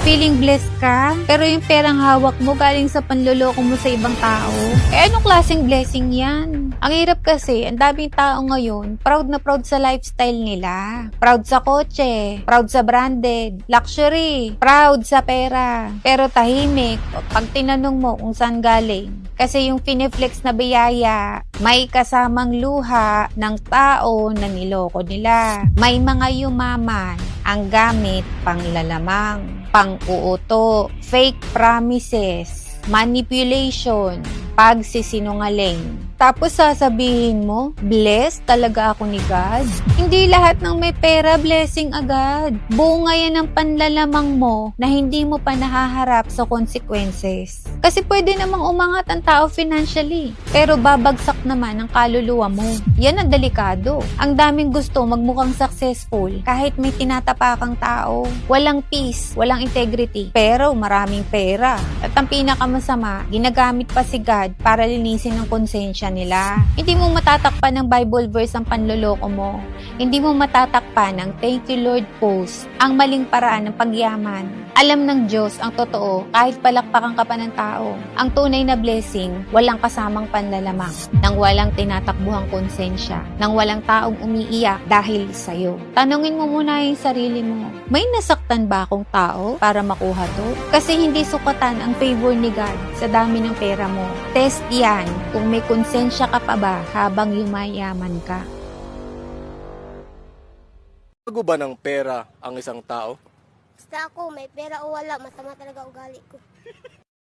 Feeling blessed ka, pero yung perang hawak mo galing sa panloloko mo sa ibang tao. Anong klaseng blessing yan? Ang hirap kasi, ang daming tao ngayon, proud na proud sa lifestyle nila. Proud sa kotse, proud sa branded, luxury, proud sa pera. Pero tahimik, pag tinanong mo kung saan galing. Kasi yung pineflex na biyaya, may kasamang luha ng tao na niloko nila. May mga yumaman ang gamit panglalamang, pang-uuto, fake promises, manipulation, pagsisinungaling. Tapos sasabihin mo, blessed talaga ako ni God? Hindi lahat ng may pera, blessing agad. Bunga yan ng panlalamang mo na hindi mo pa nahaharap sa consequences. Kasi pwede namang umangat ang tao financially, pero babagsak naman ang kaluluwa mo. Yan ang delikado. Ang daming gusto magmukhang successful kahit may tinatapakang tao. Walang peace, walang integrity, pero maraming pera. At ang pinakamasama, ginagamit pa si God para linisin ang konsensya nila. Hindi mo matatakpan ng Bible verse ang panloloko mo. Hindi mo matatakpan ng thank you Lord post ang maling paraan ng pagyaman. Alam ng Diyos ang totoo kahit palakpakan ka pa ng tao. Ang tunay na blessing, walang kasamang panlalamang, nang walang tinatakbuhang konsensya, nang walang taong umiiyak dahil sa'yo. Tanungin mo muna yung sarili mo, may nasaktan ba akong tao para makuha to? Kasi hindi sukatan ang favor ni God sa dami ng pera mo. Test yan kung may konsensya ka pa ba habang yumayaman ka. Bago ba ng pera ang isang tao? Basta ako, may pera o wala, masama talaga ugali ko.